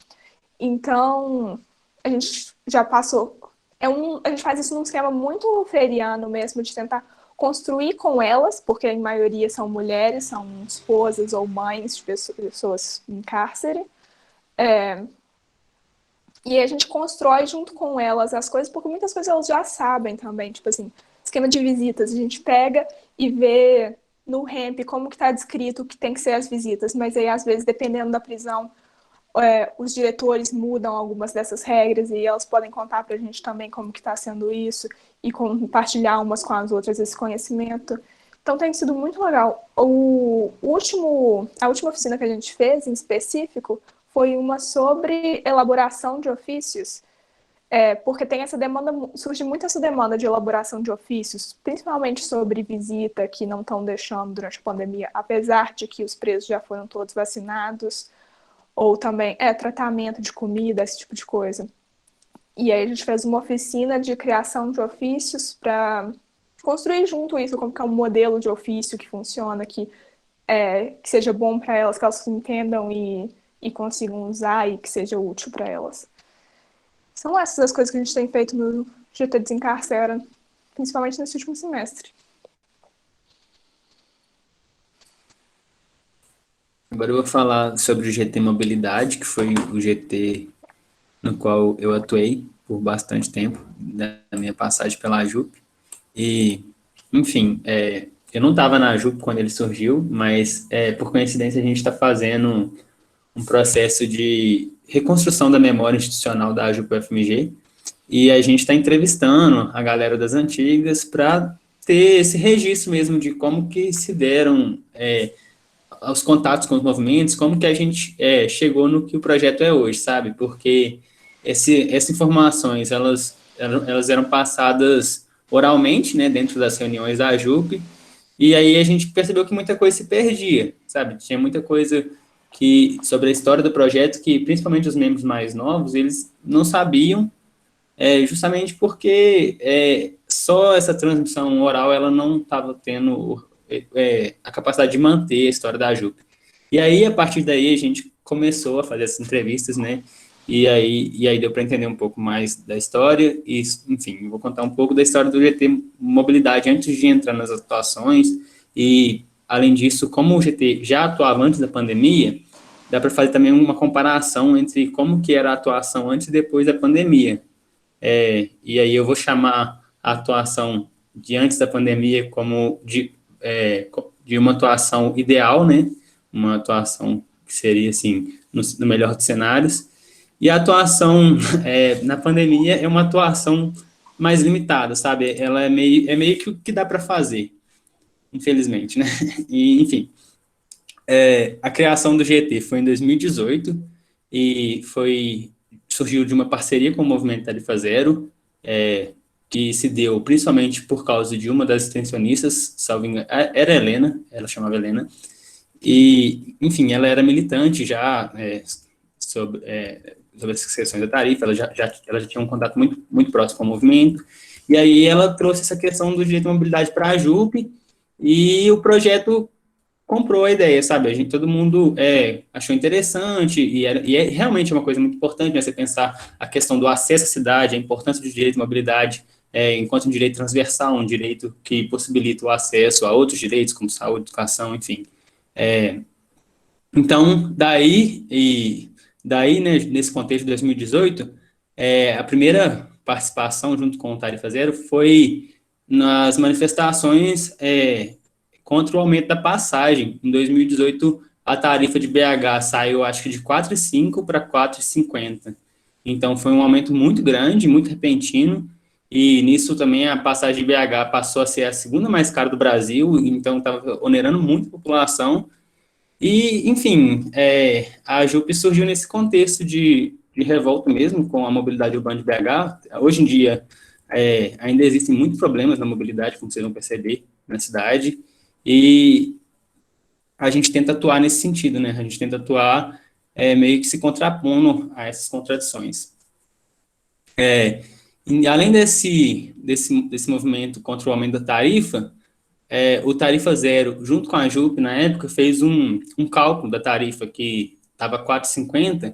Então, a gente já passou... a gente faz isso num esquema muito feriano mesmo, de tentar construir com elas, porque em maioria são mulheres, são esposas ou mães de pessoas em cárcere. E a gente constrói junto com elas as coisas, porque muitas coisas elas já sabem também. Tipo assim, esquema de visitas, a gente pega e vê no REMP como que está descrito o que tem que ser as visitas, mas aí às vezes, dependendo da prisão, os diretores mudam algumas dessas regras e elas podem contar para a gente também como que está sendo isso e compartilhar umas com as outras esse conhecimento. Então tem sido muito legal. A última oficina que a gente fez, em específico, foi uma sobre elaboração de ofícios, porque tem essa demanda, surge muito essa demanda de elaboração de ofícios, principalmente sobre visita, que não estão deixando durante a pandemia, apesar de que os presos já foram todos vacinados, ou também tratamento de comida, esse tipo de coisa. E aí a gente fez uma oficina de criação de ofícios para construir junto isso, como que é um modelo de ofício que funciona, que seja bom para elas, que elas entendam e consigam usar e que seja útil para elas. São essas as coisas que a gente tem feito no GT Desencarcera, principalmente nesse último semestre. Agora eu vou falar sobre o GT Mobilidade, que foi o GT no qual eu atuei por bastante tempo, na minha passagem pela AJUP. E, enfim, eu não estava na AJUP quando ele surgiu, mas, por coincidência, a gente está fazendo um processo de reconstrução da memória institucional da AJUP-UFMG, e a gente está entrevistando a galera das antigas para ter esse registro mesmo de como que se deram os contatos com os movimentos, como que a gente chegou no que o projeto é hoje, sabe? Porque essas informações, elas eram passadas oralmente, né, dentro das reuniões da AJUP, e aí a gente percebeu que muita coisa se perdia, sabe? Tinha muita coisa sobre a história do projeto que, principalmente os membros mais novos, eles não sabiam, justamente porque só essa transmissão oral, ela não estava tendo a capacidade de manter a história da AJUP. E aí, a partir daí, a gente começou a fazer essas entrevistas, né? E aí deu para entender um pouco mais da história e, enfim, vou contar um pouco da história do GT Mobilidade antes de entrar nas atuações e, além disso, como o GT já atuava antes da pandemia, dá para fazer também uma comparação entre como que era a atuação antes e depois da pandemia. E aí eu vou chamar a atuação de antes da pandemia como de uma atuação ideal, né? Uma atuação que seria, assim, no melhor dos cenários. E a atuação na pandemia é uma atuação mais limitada, sabe? Ela é meio que o que dá para fazer, infelizmente, né? E, enfim, a criação do GT foi em 2018 e surgiu de uma parceria com o Movimento Tarifa Zero, que se deu principalmente por causa de uma das extensionistas, salvo engano, era a Helena, ela chamava Helena, e, enfim, ela era militante já sobre as questões da tarifa, ela já tinha um contato muito, muito próximo com o movimento, e aí ela trouxe essa questão do direito à mobilidade para a JUP, e o projeto comprou a ideia, sabe? Todo mundo achou interessante, e é realmente uma coisa muito importante, né? Você pensar a questão do acesso à cidade, a importância do direito à mobilidade, enquanto um direito transversal, um direito que possibilita o acesso a outros direitos, como saúde, educação, enfim. Então, daí, né, nesse contexto de 2018, a primeira participação junto com o Tarifa Zero foi nas manifestações contra o aumento da passagem. Em 2018, a tarifa de BH saiu, acho que de 4,5 para 4,50. Então, foi um aumento muito grande, muito repentino, e nisso também a passagem de BH passou a ser a segunda mais cara do Brasil, então estava onerando muito a população. E, enfim, a JUP surgiu nesse contexto de revolta mesmo com a mobilidade urbana de BH. Hoje em dia, ainda existem muitos problemas na mobilidade, como vocês vão perceber, na cidade, e a gente tenta atuar nesse sentido, né? A gente tenta atuar meio que se contrapondo a essas contradições. E além desse movimento contra o aumento da tarifa, o Tarifa Zero, junto com a JUP, na época, fez um cálculo da tarifa que estava 4,50,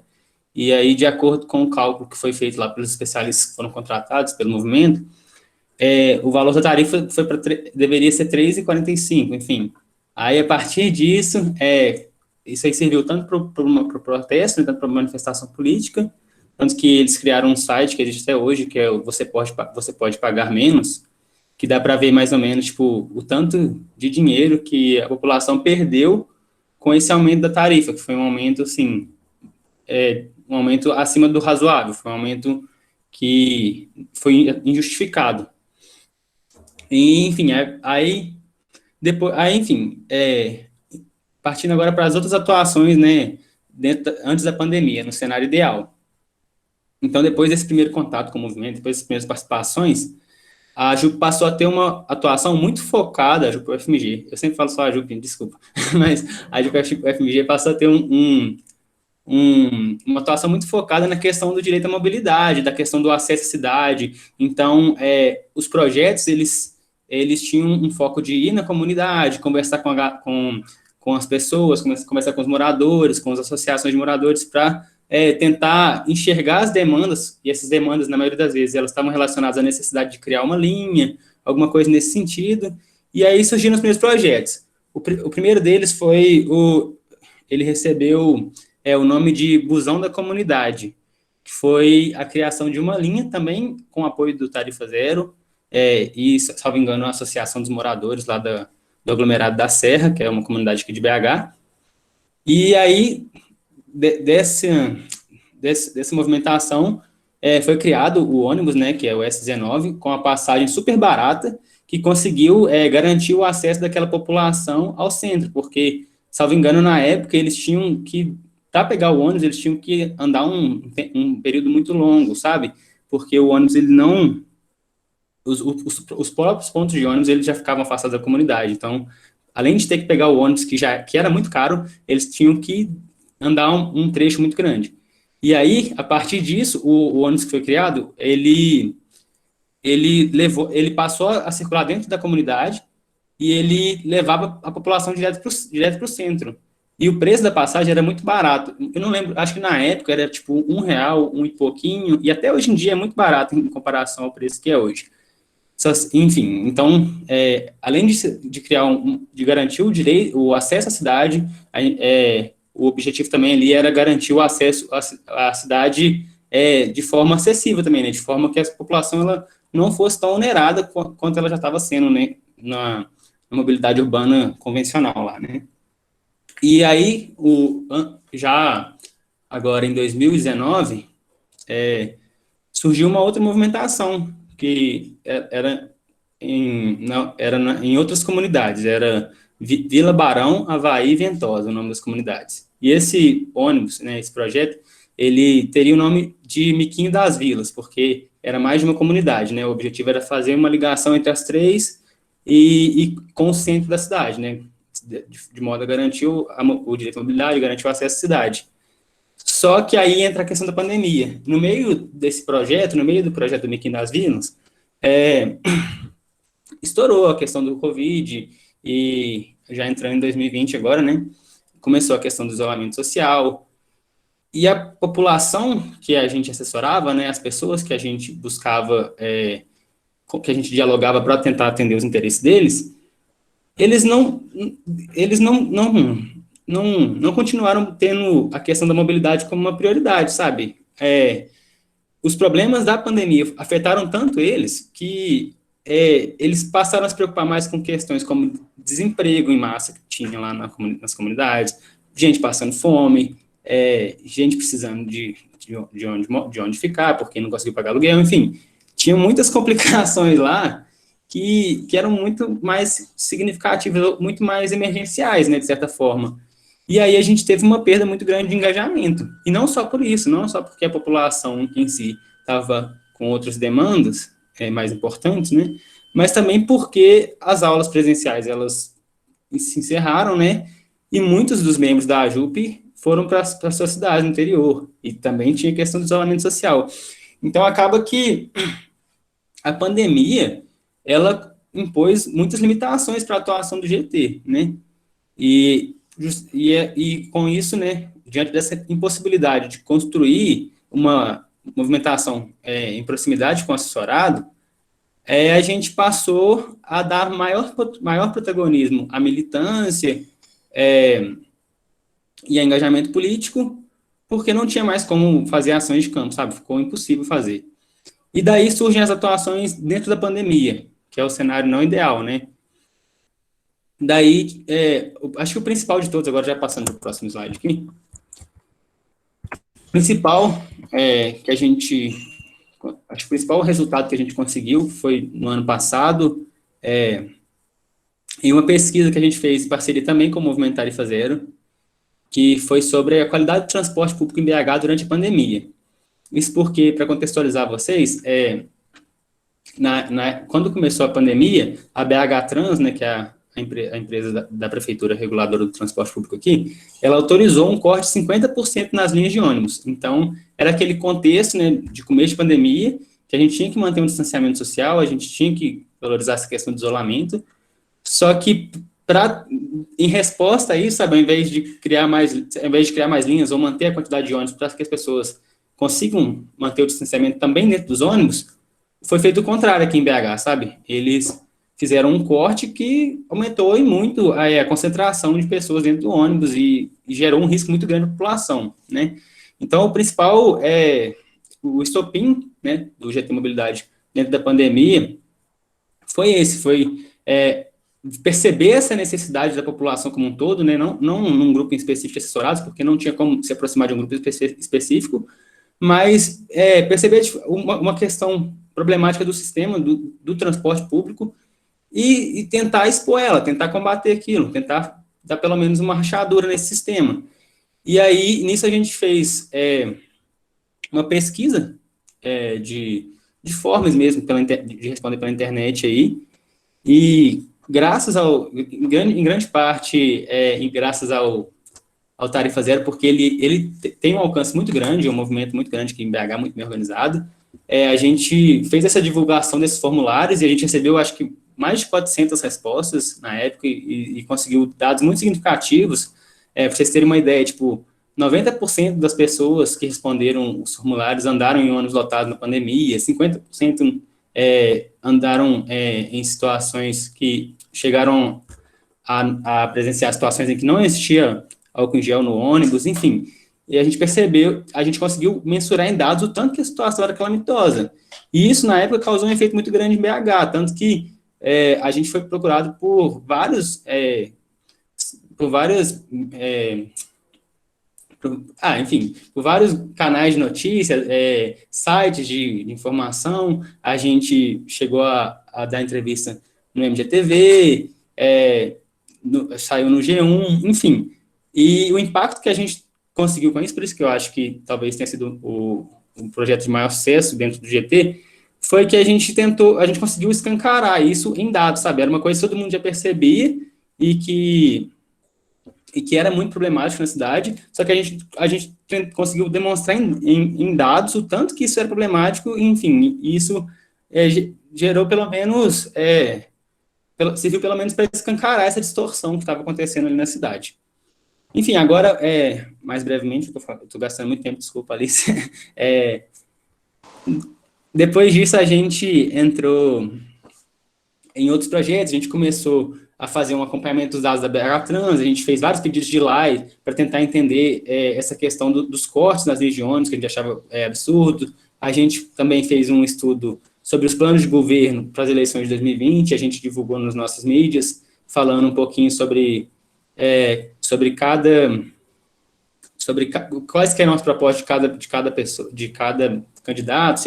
e aí, de acordo com o cálculo que foi feito lá pelos especialistas que foram contratados pelo movimento, o valor da tarifa deveria ser 3,45, enfim. Aí, a partir disso, isso aí serviu tanto para o protesto, né, tanto para a manifestação política, tanto que eles criaram um site que existe até hoje, que é o Você Pode Pagar Menos, que dá para ver mais ou menos, tipo, o tanto de dinheiro que a população perdeu com esse aumento da tarifa, que foi um aumento, assim, um aumento acima do razoável, foi um aumento que foi injustificado. E, enfim, enfim, partindo agora para as outras atuações, né, antes da pandemia, no cenário ideal. Então, depois desse primeiro contato com o movimento, depois das primeiras participações, a JUP passou a ter uma atuação muito focada, a JUP UFMG, eu sempre falo só a JUP, desculpa, mas a JUP UFMG passou a ter uma atuação muito focada na questão do direito à mobilidade, da questão do acesso à cidade. Então, os projetos, eles tinham um foco de ir na comunidade, conversar com as pessoas, conversar com os moradores, com as associações de moradores, para tentar enxergar as demandas, e essas demandas, na maioria das vezes, elas estavam relacionadas à necessidade de criar uma linha, alguma coisa nesse sentido, e aí surgiram os primeiros projetos. O primeiro deles foi ele recebeu o nome de Busão da Comunidade, que foi a criação de uma linha também com apoio do Tarifa Zero, e, salvo engano, a Associação dos Moradores lá do aglomerado da Serra, que é uma comunidade aqui de BH, e aí, dessa movimentação, foi criado o ônibus, né, que é o S19, com a passagem super barata, que conseguiu garantir o acesso daquela população ao centro, porque, salvo engano, na época, eles tinham que, para pegar o ônibus, eles tinham que andar um período muito longo, sabe? Porque o ônibus, ele não... Os próprios pontos de ônibus, eles já ficavam afastados da comunidade. Então, além de ter que pegar o ônibus, que era muito caro, eles tinham que andar um trecho muito grande. E aí, a partir disso, o ônibus que foi criado, ele passou a circular dentro da comunidade e ele levava a população direto para o centro. E o preço da passagem era muito barato. Eu não lembro, acho que na época era tipo R$1, um e pouquinho, e até hoje em dia é muito barato em comparação ao preço que é hoje. Enfim, então, além de criar de garantir o acesso à cidade, o objetivo também ali era garantir o acesso à cidade de forma acessível também, né, de forma que a população ela não fosse tão onerada quanto ela já estava sendo, né, na mobilidade urbana convencional lá, né. E aí, já agora em 2019, surgiu uma outra movimentação, que era em outras comunidades, era Vila Barão, Avaí e Ventosa, o nome das comunidades. E esse ônibus, né, esse projeto, ele teria o nome de Miquinho das Vilas, porque era mais de uma comunidade, né, o objetivo era fazer uma ligação entre as três e com o centro da cidade, né, de modo a garantir o direito à mobilidade, garantir o acesso à cidade. Só que aí entra a questão da pandemia. No meio desse projeto, no meio do projeto do Miquinho das Vilas, estourou a questão do Covid, e já entrando em 2020 agora, né, começou a questão do isolamento social, e a população que a gente assessorava, né, as pessoas que a gente buscava, que a gente dialogava para tentar atender os interesses deles, eles não continuaram tendo a questão da mobilidade como uma prioridade, sabe? Os problemas da pandemia afetaram tanto eles que eles passaram a se preocupar mais com questões como desemprego em massa que tinha lá nas comunidades, gente passando fome, gente precisando de onde ficar, porque não conseguiu pagar aluguel, enfim. Tinha muitas complicações lá que eram muito mais significativas, muito mais emergenciais, né, de certa forma. E aí a gente teve uma perda muito grande de engajamento. E não só por isso, não só porque a população em si estava com outras demandas mais importantes, né, mas também porque as aulas presenciais, elas se encerraram, né, e muitos dos membros da AJUP foram para a sua cidade, no interior, e também tinha questão do isolamento social. Então, acaba que a pandemia, ela impôs muitas limitações para a atuação do GT, né, e com isso, né, diante dessa impossibilidade de construir uma movimentação em proximidade com o assessorado, a gente passou a dar maior protagonismo à militância e a engajamento político, porque não tinha mais como fazer ações de campo, sabe? Ficou impossível fazer. E daí surgem as atuações dentro da pandemia, que é o cenário não ideal, né? Daí, acho que o principal de todos, agora já passando para o próximo slide aqui, o principal acho que o principal resultado que a gente conseguiu foi no ano passado, em uma pesquisa que a gente fez em parceria também com o Movimento Tarifa Zero, que foi sobre a qualidade do transporte público em BH durante a pandemia. Isso porque, para contextualizar vocês, quando começou a pandemia, a BH Trans, né, que é a empresa da Prefeitura Reguladora do Transporte Público aqui, ela autorizou um corte de 50% nas linhas de ônibus. Então, era aquele contexto, né, de começo de pandemia, que a gente tinha que manter um distanciamento social, a gente tinha que valorizar essa questão do isolamento, só que, em resposta a isso, sabe, ao invés de criar mais linhas ou manter a quantidade de ônibus para que as pessoas consigam manter o distanciamento também dentro dos ônibus, foi feito o contrário aqui em BH, sabe? Eles fizeram um corte que aumentou e muito a concentração de pessoas dentro do ônibus e gerou um risco muito grande à população, né? Então, o principal o estopim, né, do GT Mobilidade dentro da pandemia foi perceber essa necessidade da população como um todo, né, não num grupo em específico de assessorados, porque não tinha como se aproximar de um grupo específico, mas perceber uma questão problemática do sistema, do transporte público, e tentar expor ela, tentar combater aquilo, tentar dar pelo menos uma rachadura nesse sistema. E aí, nisso a gente fez uma pesquisa de formas mesmo de responder pela internet aí, e em grande parte, graças ao Tarifa Zero, porque ele tem um alcance muito grande, um movimento muito grande aqui em BH, muito bem organizado. A gente fez essa divulgação desses formulários e a gente recebeu, acho que, mais de 400 respostas na época e conseguiu dados muito significativos. Para vocês terem uma ideia, tipo, 90% das pessoas que responderam os formulários andaram em ônibus lotados na pandemia, 50% andaram em situações que chegaram a presenciar situações em que não existia álcool em gel no ônibus, enfim. E a gente conseguiu mensurar em dados o tanto que a situação era calamitosa. E isso, na época, causou um efeito muito grande em BH, tanto que a gente foi procurado por vários canais de notícias, sites de informação. A gente chegou a dar entrevista no MGTV, saiu no G1, enfim. E o impacto que a gente conseguiu com isso, por isso que eu acho que talvez tenha sido um projeto de maior sucesso dentro do GT, foi que a gente conseguiu escancarar isso em dados, sabe? Era uma coisa que todo mundo já percebia e que era muito problemático na cidade, só que a gente conseguiu demonstrar em dados o tanto que isso era problemático, enfim, e isso gerou pelo menos, serviu pelo menos para escancarar essa distorção que estava acontecendo ali na cidade. Enfim, agora, mais brevemente, estou gastando muito tempo, desculpa, Alice. Depois disso, a gente entrou em outros projetos, a gente começou a fazer um acompanhamento dos dados da BH Trans, a gente fez vários pedidos de live para tentar entender essa questão dos cortes nas regiões, que a gente achava absurdo. A gente também fez um estudo sobre os planos de governo para as eleições de 2020, a gente divulgou nas nossas mídias, falando um pouquinho sobre quais que eram as propostas de cada pessoa, de cada candidato,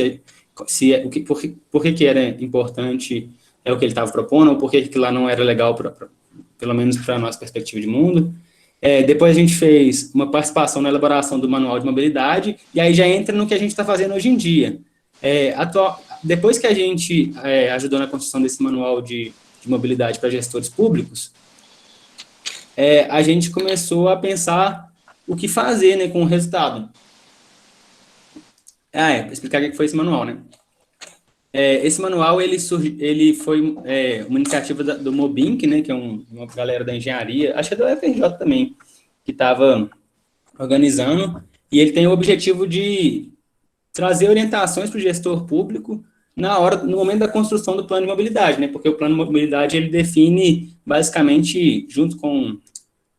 por que era importante o que ele estava propondo, ou por que lá não era legal, pelo menos para a nossa perspectiva de mundo. Depois a gente fez uma participação na elaboração do Manual de Mobilidade, e aí já entra no que a gente está fazendo hoje em dia. Depois que a gente ajudou na construção desse Manual de Mobilidade para gestores públicos, a gente começou a pensar o que fazer, né, com o resultado. Para explicar o que foi esse manual, né? Esse manual, ele foi uma iniciativa do Mobinc, né, que é uma galera da engenharia, acho que é do UFRJ também, que estava organizando, e ele tem o objetivo de trazer orientações para o gestor público no momento da construção do plano de mobilidade, né, porque o plano de mobilidade, ele define, basicamente, junto com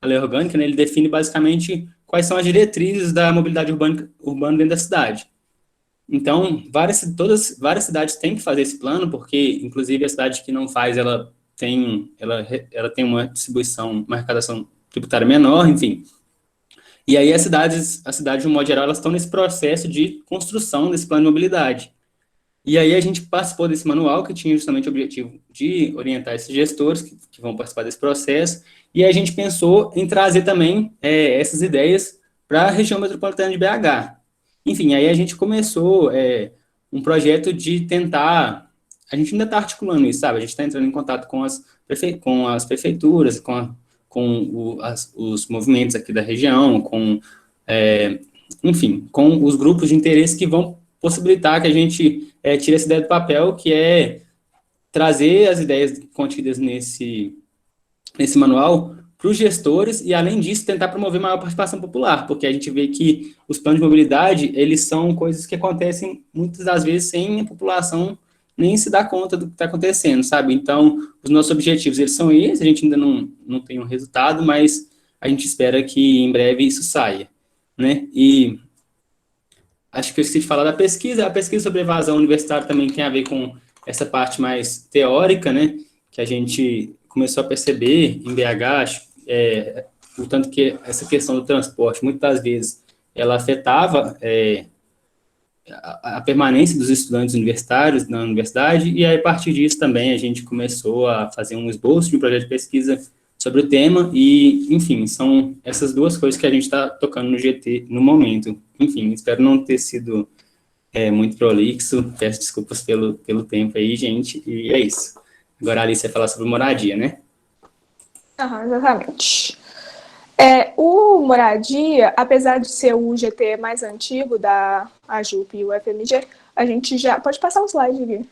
a lei orgânica, né, ele define, basicamente, quais são as diretrizes da mobilidade urbana dentro da cidade. Então, várias cidades têm que fazer esse plano, porque, inclusive, a cidade que não faz, ela tem uma distribuição, uma arrecadação tributária menor, enfim. E aí, as cidades, de um modo geral, elas estão nesse processo de construção desse plano de mobilidade. E aí a gente participou desse manual, que tinha justamente o objetivo de orientar esses gestores que vão participar desse processo, e a gente pensou em trazer também essas ideias para a região metropolitana de BH. Enfim, aí a gente começou um projeto de tentar, a gente ainda está articulando isso, sabe? A gente está entrando em contato com com as prefeituras, os movimentos aqui da região, enfim, com os grupos de interesse que vão possibilitar que a gente tire essa ideia do papel, que é trazer as ideias contidas nesse manual para os gestores e, além disso, tentar promover maior participação popular, porque a gente vê que os planos de mobilidade, eles são coisas que acontecem muitas das vezes sem a população nem se dar conta do que está acontecendo, sabe? Então, os nossos objetivos, eles são esses, a gente ainda não tem um resultado, mas a gente espera que em breve isso saia, né? E acho que eu esqueci de falar da pesquisa. A pesquisa sobre evasão universitária também tem a ver com essa parte mais teórica, né? Que a gente começou a perceber em BH, o tanto que essa questão do transporte, muitas vezes, ela afetava a permanência dos estudantes universitários na universidade, e aí, a partir disso também a gente começou a fazer um esboço de um projeto de pesquisa sobre o tema, e, enfim, são essas duas coisas que a gente está tocando no GT no momento. Enfim, espero não ter sido muito prolixo, peço desculpas pelo tempo aí, gente, e é isso. Agora a Alice vai falar sobre moradia, né? Aham, exatamente. O Moradia, apesar de ser o GT mais antigo da AJUP e o FMG, a gente já... Pode passar o slide aqui.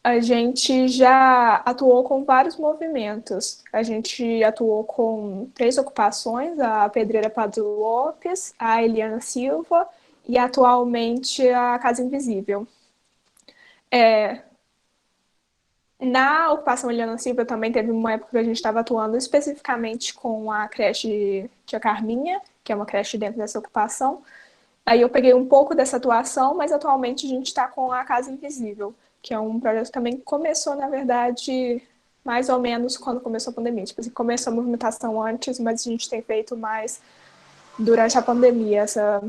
A gente já atuou com vários movimentos. A gente atuou com 3 ocupações, a Pedreira Padre Lopes, a Eliana Silva e atualmente a Casa Invisível. Na ocupação Eliana Silva também teve uma época que a gente estava atuando especificamente com a creche Tia Carminha, que é uma creche dentro dessa ocupação. Aí eu peguei um pouco dessa atuação, mas atualmente a gente está com a Casa Invisível, que é um projeto também que começou, na verdade, mais ou menos quando começou a pandemia. Tipo assim, começou a movimentação antes, mas a gente tem feito mais durante a pandemia, essa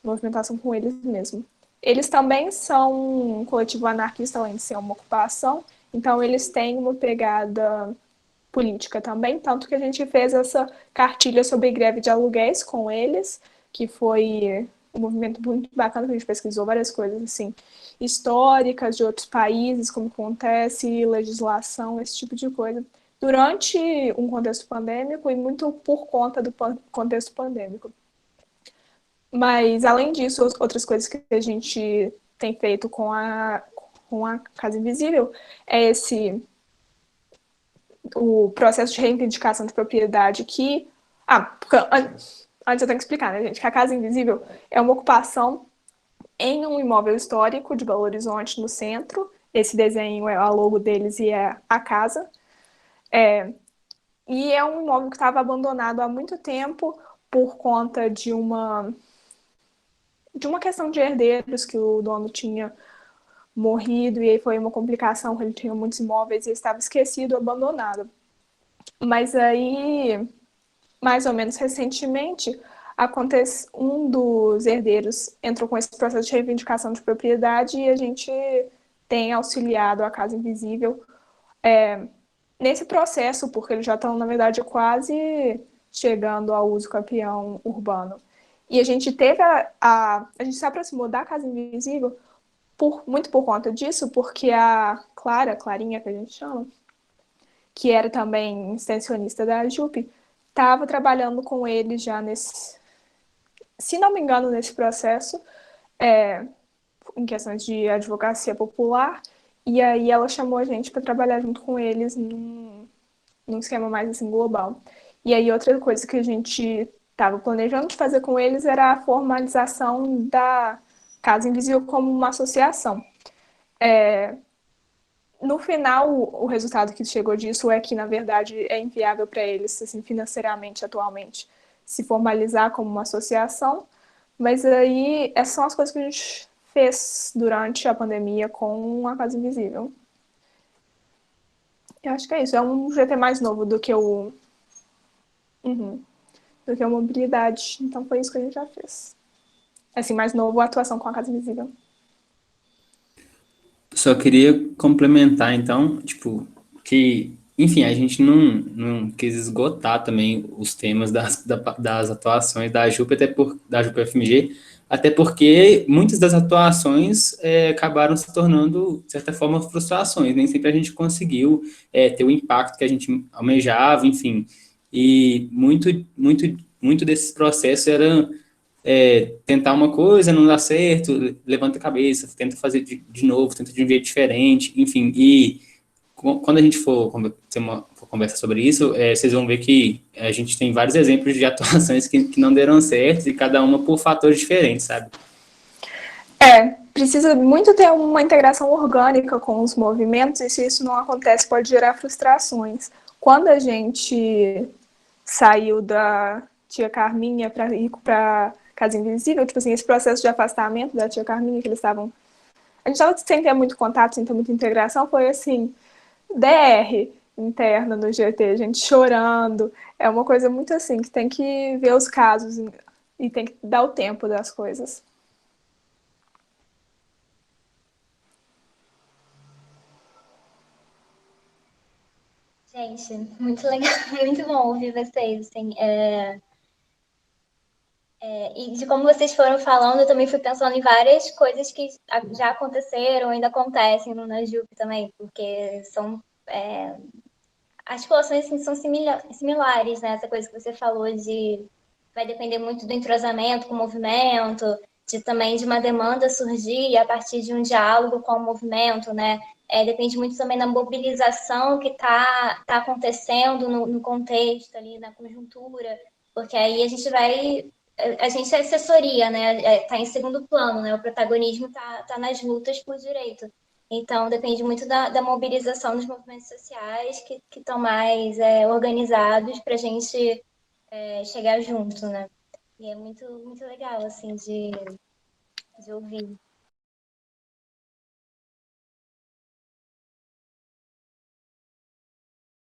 movimentação com eles mesmo. Eles também são um coletivo anarquista, além de ser uma ocupação, então eles têm uma pegada política também, tanto que a gente fez essa cartilha sobre greve de aluguéis com eles, que foi um movimento muito bacana, que a gente pesquisou várias coisas assim, históricas de outros países, como acontece, legislação, esse tipo de coisa, durante um contexto pandêmico e muito por conta do contexto pandêmico. Mas, além disso, outras coisas que a gente tem feito com a Casa Invisível é o processo de reivindicação de propriedade que... antes eu tenho que explicar, né, gente? Que a Casa Invisível é uma ocupação em um imóvel histórico de Belo Horizonte, no centro. Esse desenho é a logo deles e é a casa. E é um imóvel que estava abandonado há muito tempo por conta de uma questão de herdeiros, que o dono tinha morrido e aí foi uma complicação, ele tinha muitos imóveis e estava esquecido, abandonado. Mas aí, mais ou menos recentemente, um dos herdeiros entrou com esse processo de reivindicação de propriedade e a gente tem auxiliado a Casa Invisível nesse processo, porque eles já estão, na verdade, quase chegando ao uso campeão urbano. E a gente teve a gente se aproximou da Casa Invisível muito por conta disso, porque a Clarinha, que a gente chama, que era também extensionista da JUP, estava trabalhando com eles já se não me engano, nesse processo, em questões de advocacia popular, e aí ela chamou a gente para trabalhar junto com eles num esquema mais assim global. E aí outra coisa que a gente estava planejando de fazer com eles era a formalização da Casa Invisível como uma associação. No final, o resultado que chegou disso é que, na verdade, é inviável para eles, assim, financeiramente, atualmente, se formalizar como uma associação, mas aí essas são as coisas que a gente fez durante a pandemia com a Casa Invisível. Eu acho que é isso, é um GT mais novo do que do que a mobilidade, então foi isso que a gente já fez. Assim, mais novo, a atuação com a Casa Invisível. Só queria complementar, então, tipo, que, enfim, a gente não quis esgotar também os temas das atuações da JUP, da JUP FMG, até porque muitas das atuações acabaram se tornando, de certa forma, frustrações. Nem sempre a gente conseguiu ter o impacto que a gente almejava, enfim. E muito desses processos era tentar uma coisa, não dá certo, levanta a cabeça, tenta fazer de novo, tenta de um jeito diferente, enfim. E quando a gente ter for conversa sobre isso, vocês vão ver que a gente tem vários exemplos de atuações que não deram certo e cada uma por fatores diferentes, sabe? Precisa muito ter uma integração orgânica com os movimentos, e se isso não acontece, pode gerar frustrações. Quando a gente saiu da tia Carminha para ir para Casa Invisível, tipo assim, esse processo de afastamento da tia Carminha, que eles estavam. A gente estava sem ter muito contato, sem ter muita integração, foi assim, DR interna no GT, a gente chorando. É uma coisa muito assim, que tem que ver os casos e tem que dar o tempo das coisas. Gente, muito legal, muito bom ouvir vocês, assim, e de como vocês foram falando, eu também fui pensando em várias coisas que já aconteceram, ainda acontecem no Najup também, porque são as situações assim, são similares, né? Essa coisa que você falou de vai depender muito do entrosamento com o movimento, também de uma demanda surgir a partir de um diálogo com o movimento, né? Depende muito também da mobilização que tá acontecendo no contexto ali, na conjuntura, porque aí a gente é assessoria, né? Tá em segundo plano, né? O protagonismo tá nas lutas por direito. Então, depende muito da mobilização dos movimentos sociais que estão mais organizados para a gente chegar junto, né? E é muito, muito legal, assim, de ouvir.